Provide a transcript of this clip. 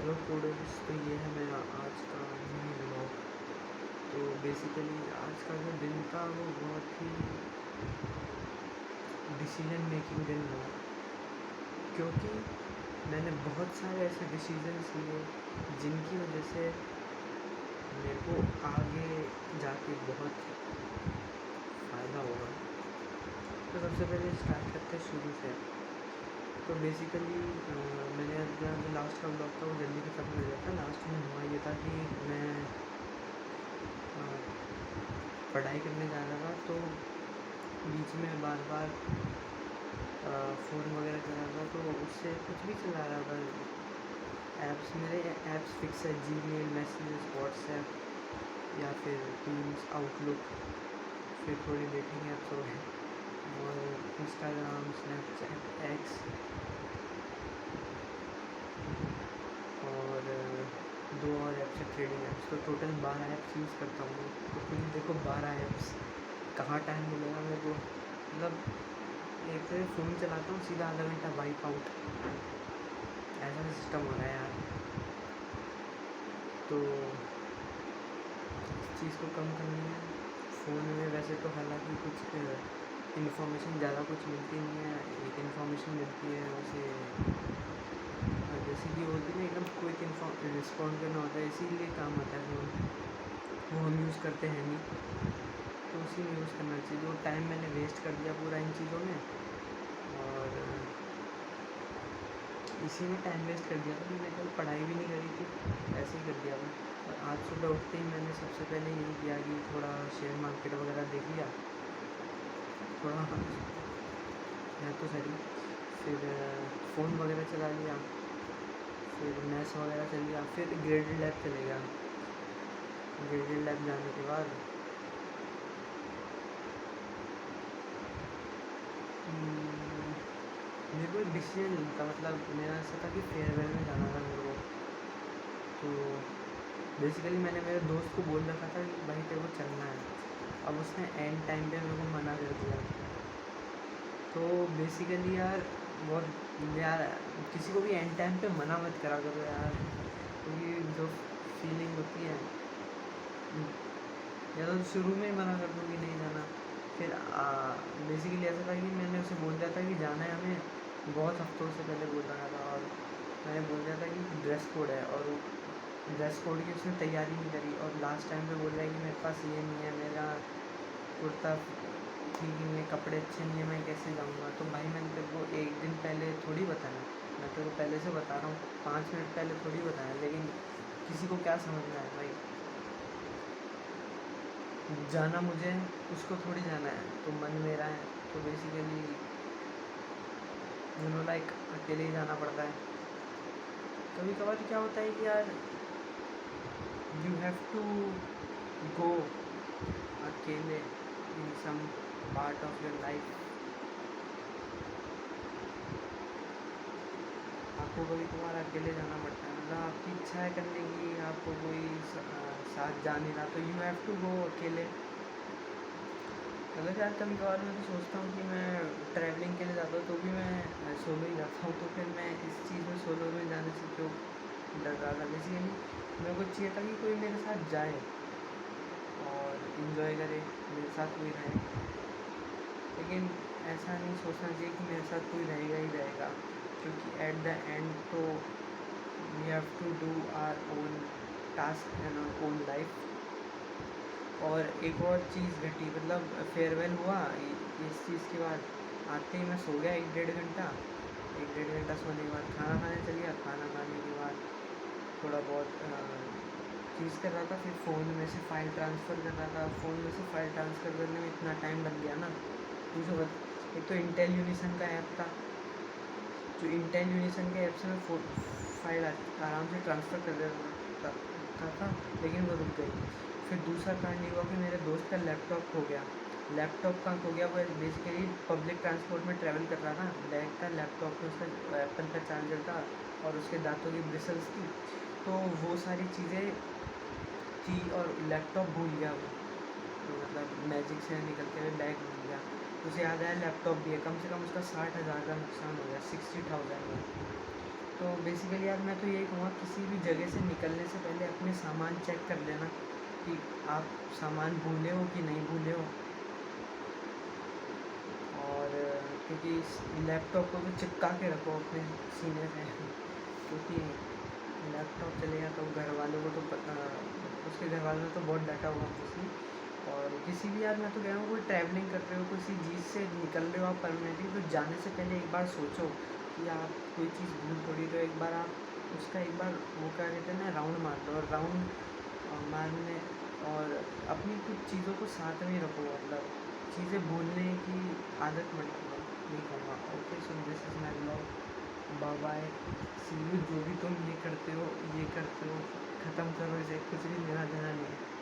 Hello students, तो ये है मेरा आज का मिनी व्लॉग। तो बेसिकली आज का जो दिन था वो बहुत ही डिसीजन मेकिंग दिन रहा, क्योंकि मैंने बहुत सारे ऐसे डिसीजंस लिए जिनकी वजह से मेरे को आगे जाके बहुत फ़ायदा होगा। तो सबसे पहले स्टार्ट करते हैं शुरू से। तो बेसिकली मैंने अपना जो लास्ट का ब्लॉग था वो जल्दी खत्म हो गया था। लास्ट में हुआ ये था कि मैं पढ़ाई करने जा रहा था, तो बीच में बार बार फ़ोन वगैरह चला रहा था, तो उससे कुछ भी चला रहा था। मेरे ऐप्स फिक्स है, जीमेल, मैसेजेस, व्हाट्सएप या फिर टीम्स, आउटलुक, फिर थोड़ी डेटिंग ऐप्स हो गए और इंस्टाग्राम, स्नैपचैट, एक्स और 2 और ऐप्स है ट्रेडिंग ऐप्स। तो टोटल 12 ऐप्स यूज़ करता हूँ। तो खुद देखो 12 ऐप्स कहाँ टाइम मिलेगा मेरे को। मतलब एक तरह फ़ोन चलाता हूँ, सीधा आधा घंटा वाइप आउट, ऐसा सिस्टम हो रहा है यार। तो इस चीज़ को कम करनी है। फ़ोन में वैसे तो हालांकि कुछ इन्फॉर्मेशन ज़्यादा कुछ मिलती नहीं है, एक इन्फॉर्मेशन मिलती है उसे जैसे कि होती है ना, एकदम क्विक रिस्पॉन्ड करना होता है, इसीलिए काम आता है फ़ोन। वो हम यूज़ करते हैं नहीं, तो उसी में यूज़ करना चाहिए। जो टाइम मैंने वेस्ट कर दिया पूरा इन चीज़ों में, और इसी में टाइम वेस्ट कर दिया था। मैंने कल पढ़ाई भी नहीं करी थी, ऐसे ही कर दिया था। और आज सुबह उठते ही मैंने सबसे पहले यही किया कि थोड़ा शेयर मार्केट वगैरह देख लिया, थोड़ा है तो सही, फिर फ़ोन वगैरह चला लिया, फिर मैथ्स वगैरह चल लिया, फिर ग्रेडेड लैब चले गया। ग्रेडेड लैब जाने के बाद मेरे को एक डिसीजन नहीं था। मतलब मेरा ऐसा था कि फेयरवेल में जाना था मेरे को। तो बेसिकली मैंने मेरे दोस्त को बोल रखा था कि भाई तेरे को चलना है। अब उसने एंड टाइम पे मेरे को मना कर दिया। तो बेसिकली यार बहुत यार, किसी को भी एंड टाइम पे मना मत करा करो यार, क्योंकि जो फीलिंग होती है, या तो शुरू में ही मना कर दूँ कि नहीं जाना। फिर बेसिकली ऐसा था कि मैंने उसे बोल दिया था कि जाना है हमें, बहुत हफ्तों से पहले बोल रखा था। और मैंने बोल दिया था कि ड्रेस कोड है, और ड्रेस कोड की उसने तैयारी नहीं करी, और लास्ट टाइम पे बोल रहा है कि मेरे पास ये नहीं है, मेरा कुर्ता ठीक नहीं है, कपड़े अच्छे नहीं है, मैं कैसे जाऊँगा। तो भाई मैंने तेरे को एक दिन पहले थोड़ी बताया, मैं तेरे को पहले से बता रहा हूँ, 5 मिनट पहले थोड़ी बताया। लेकिन किसी को क्या समझ में आया भाई, जाना मुझे, उसको थोड़ी जाना है, तो मन मेरा है। तो बेसिकली लाइक अकेले ही जाना पड़ता है। कभी कभार क्या होता है कि यार यू हैव टू गो अकेले in some part of your life. आपको कभी कभार अकेले जाना पड़ता है, मतलब आपकी इच्छा है करने की, आपको कोई साथ जा नहीं रहा, तो यू हैव टू गो अकेले। अगर यार कभी कभार मैं तो सोचता हूँ कि मैं ट्रैवलिंग के लिए जाता हूँ तो भी मैं सोलो ही जाता हूँ, तो फिर मैं इस चीज़ में सोलो में जाने से क्यों डर रहा था। बेसिकली मेरे को चाहिए था कि कोई मेरे साथ जाए और इन्जॉय करे, मेरे साथ कोई रहे। लेकिन ऐसा नहीं सोचना चाहिए कि मेरे साथ कोई रहेगा ही रहेगा, क्योंकि एट द एंड तो we have to do our own task and our own life. और एक और चीज़ घटी, मतलब फेयरवेल हुआ, इस चीज़ के बाद आते ही मैं सो गया 1-1.5 घंटा सोने के बाद खाना खाने चल गया। खाना खाने के बाद थोड़ा बहुत चीज़ कर रहा था, फिर फ़ोन में से फ़ाइल ट्रांसफ़र कर रहा था। फ़ोन में से फ़ाइल ट्रांसफ़र करने में इतना टाइम लग गया ना, दूसरा बात, एक तो इंटेल यूनिसन का ऐप था, जो इंटेल यूनिसन के ऐप से मैं फ़ाइल आराम से ट्रांसफ़र कर देता था, लेकिन वो रुक गई। फिर दूसरा कांड ये हुआ कि मेरे दोस्त का लैपटॉप खो गया। लैपटॉप कहाँ खो गया, वो बेसिकली पब्लिक ट्रांसपोर्ट में ट्रैवल कर रहा था, बैग था, लैपटॉप में उसका एप्पल का चार्जर था और उसके दांतों की ब्रिसल्स थी। तो वो सारी चीज़ें थी और लैपटॉप भूल गया वो, तो मतलब मैजिक से निकलते हुए बैग भूल गया। उसे याद आया लैपटॉप भी है, कम से कम उसका 60,000 का नुकसान हो गया, 60,000 में। तो बेसिकली यार मैं तो यही कहूँगा, किसी भी जगह से निकलने से पहले अपने सामान चेक कर लेना कि आप सामान भूले हो कि नहीं भूले हो। और क्योंकि लैपटॉप को तो चिपका के रखो अपने सीने पे क्योंकि लैपटॉप चलेगा तो घर वालों को तो उसके घर वालों ने तो बहुत डांटा होगा उसकी। और किसी भी यार मैं तो कह रहा हूँ, कोई ट्रैवलिंग कर रहे हो, किसी चीज़ से निकल रहे हो आप परमानेंटली, तो जाने से पहले एक बार सोचो कि आप कोई चीज़ भूल थोड़ी, तो एक बार आप उसका एक बार वो क्या कहते हैं ना, राउंड मार लो। और राउंड मारने और अपनी कुछ चीज़ों को साथ में ही रखो, मतलब चीज़ें भूलने की आदत मत डालो, नहीं कहूँगा। Okay, so this is my blog, bye bye, see you. जो भी तुम ये करते हो ख़त्म करो इसे, कुछ भी लेना देना नहीं है।